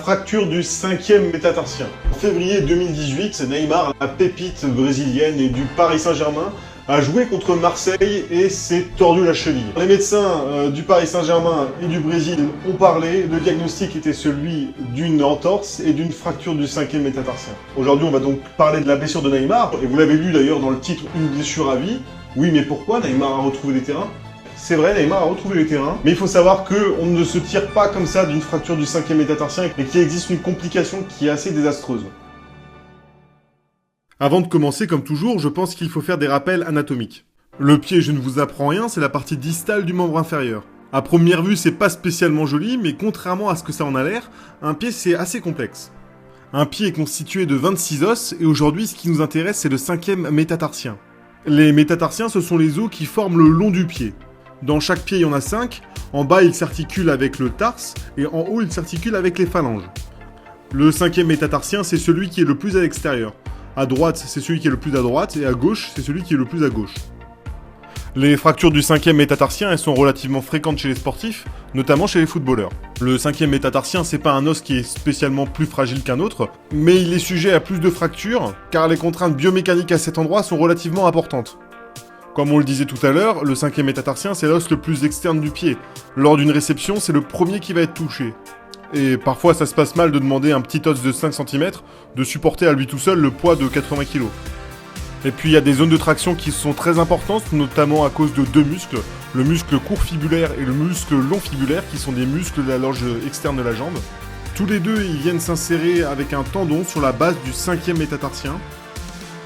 fracture du 5e métatarsien. En février 2018, Neymar, la pépite brésilienne et du Paris Saint-Germain, a joué contre Marseille et s'est tordu la cheville. Les médecins du Paris Saint-Germain et du Brésil ont parlé. Le diagnostic était celui d'une entorse et d'une fracture du 5e métatarsien. Aujourd'hui, on va donc parler de la blessure de Neymar. Et vous l'avez lu d'ailleurs dans le titre « Une blessure à vie ». Oui, mais pourquoi Neymar a retrouvé les terrains? C'est vrai, Neymar a retrouvé les terrains, mais il faut savoir qu'on ne se tire pas comme ça d'une fracture du 5e métatarsien et qu'il existe une complication qui est assez désastreuse. Avant de commencer, comme toujours, je pense qu'il faut faire des rappels anatomiques. Le pied, je ne vous apprends rien, c'est la partie distale du membre inférieur. À première vue, c'est pas spécialement joli, mais contrairement à ce que ça en a l'air, un pied c'est assez complexe. Un pied est constitué de 26 os, et aujourd'hui, ce qui nous intéresse, c'est le 5e métatarsien. Les métatarsiens, ce sont les os qui forment le long du pied. Dans chaque pied, il y en a 5. En bas, ils s'articulent avec le tarse, et en haut, ils s'articulent avec les phalanges. Le 5e métatarsien, c'est celui qui est le plus à l'extérieur. À droite, c'est celui qui est le plus à droite, et à gauche, c'est celui qui est le plus à gauche. Les fractures du 5e métatarsien, elles sont relativement fréquentes chez les sportifs, notamment chez les footballeurs. Le 5e métatarsien, c'est pas un os qui est spécialement plus fragile qu'un autre, mais il est sujet à plus de fractures, car les contraintes biomécaniques à cet endroit sont relativement importantes. Comme on le disait tout à l'heure, le 5e métatarsien, c'est l'os le plus externe du pied. Lors d'une réception, c'est le premier qui va être touché. Et parfois, ça se passe mal de demander à un petit os de 5 cm de supporter à lui tout seul le poids de 80 kg. Et puis, il y a des zones de traction qui sont très importantes, notamment à cause de deux muscles, le muscle court fibulaire et le muscle long fibulaire, qui sont des muscles de la loge externe de la jambe. Tous les deux, ils viennent s'insérer avec un tendon sur la base du 5e métatarsien.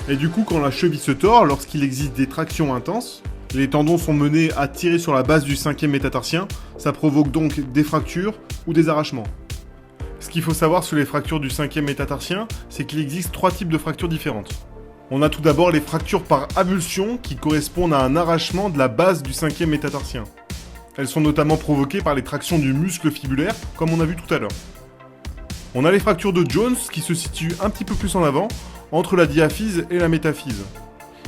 Et du coup, quand la cheville se tord, lorsqu'il existe des tractions intenses, les tendons sont menés à tirer sur la base du 5e métatarsien, ça provoque donc des fractures ou des arrachements. Ce qu'il faut savoir sur les fractures du 5e métatarsien, c'est qu'il existe 3 types de fractures différentes. On a tout d'abord les fractures par avulsion qui correspondent à un arrachement de la base du 5e métatarsien. Elles sont notamment provoquées par les tractions du muscle fibulaire, comme on a vu tout à l'heure. On a les fractures de Jones qui se situent un petit peu plus en avant, entre la diaphyse et la métaphyse.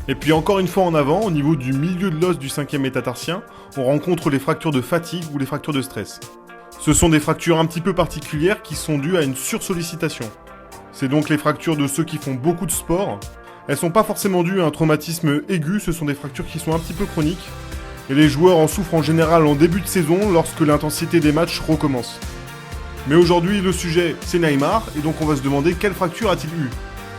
Et puis encore une fois en avant, au niveau du milieu de l'os du 5e métatarsien, on rencontre les fractures de fatigue ou les fractures de stress. Ce sont des fractures un petit peu particulières qui sont dues à une sursollicitation. C'est donc les fractures de ceux qui font beaucoup de sport. Elles sont pas forcément dues à un traumatisme aigu, ce sont des fractures qui sont un petit peu chroniques. Et les joueurs en souffrent en général en début de saison lorsque l'intensité des matchs recommence. Mais aujourd'hui, le sujet, c'est Neymar, et donc on va se demander quelle fracture a-t-il eu ?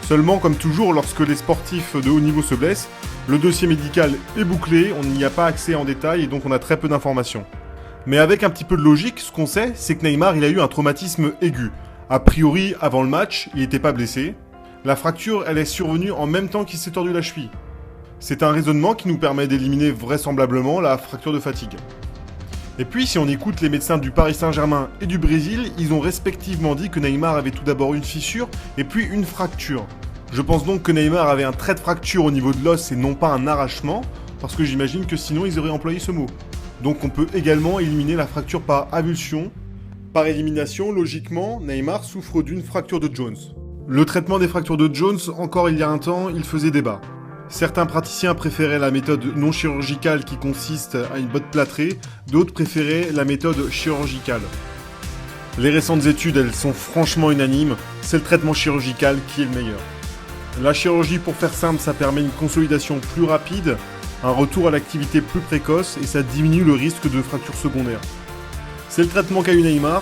Seulement, comme toujours, lorsque les sportifs de haut niveau se blessent, le dossier médical est bouclé, on n'y a pas accès en détail et donc on a très peu d'informations. Mais avec un petit peu de logique, ce qu'on sait, c'est que Neymar il a eu un traumatisme aigu. A priori, avant le match, il n'était pas blessé. La fracture, elle est survenue en même temps qu'il s'est tordu la cheville. C'est un raisonnement qui nous permet d'éliminer vraisemblablement la fracture de fatigue. Et puis, si on écoute les médecins du Paris Saint-Germain et du Brésil, ils ont respectivement dit que Neymar avait tout d'abord une fissure et puis une fracture. Je pense donc que Neymar avait un trait de fracture au niveau de l'os et non pas un arrachement, parce que j'imagine que sinon ils auraient employé ce mot. Donc on peut également éliminer la fracture par avulsion. Par élimination, logiquement, Neymar souffre d'une fracture de Jones. Le traitement des fractures de Jones, encore il y a un temps, il faisait débat. Certains praticiens préféraient la méthode non chirurgicale qui consiste à une botte plâtrée, d'autres préféraient la méthode chirurgicale. Les récentes études, elles sont franchement unanimes, c'est le traitement chirurgical qui est le meilleur. La chirurgie, pour faire simple, ça permet une consolidation plus rapide, un retour à l'activité plus précoce et ça diminue le risque de fracture secondaire. C'est le traitement qu'a eu Neymar.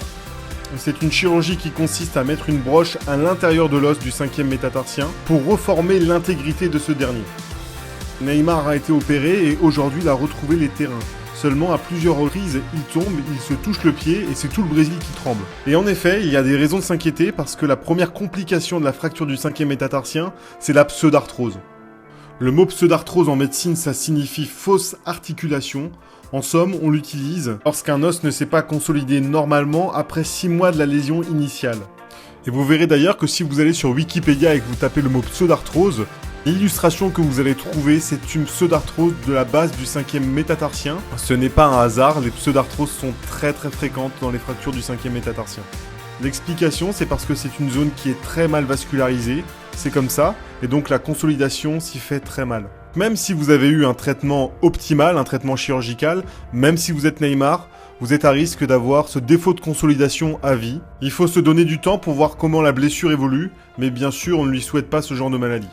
C'est une chirurgie qui consiste à mettre une broche à l'intérieur de l'os du 5e métatarsien pour reformer l'intégrité de ce dernier. Neymar a été opéré et aujourd'hui il a retrouvé les terrains. Seulement à plusieurs reprises, il tombe, il se touche le pied et c'est tout le Brésil qui tremble. Et en effet, il y a des raisons de s'inquiéter parce que la première complication de la fracture du 5e métatarsien, c'est la pseudarthrose. Le mot pseudarthrose en médecine, ça signifie fausse articulation. En somme, on l'utilise lorsqu'un os ne s'est pas consolidé normalement après 6 mois de la lésion initiale. Et vous verrez d'ailleurs que si vous allez sur Wikipédia et que vous tapez le mot pseudarthrose, l'illustration que vous allez trouver, c'est une pseudarthrose de la base du 5e métatarsien. Ce n'est pas un hasard, les pseudarthroses sont très fréquentes dans les fractures du 5e métatarsien. L'explication, c'est parce que c'est une zone qui est très mal vascularisée, c'est comme ça, et donc la consolidation s'y fait très mal. Même si vous avez eu un traitement optimal, un traitement chirurgical, même si vous êtes Neymar, vous êtes à risque d'avoir ce défaut de consolidation à vie. Il faut se donner du temps pour voir comment la blessure évolue, mais bien sûr on ne lui souhaite pas ce genre de maladie.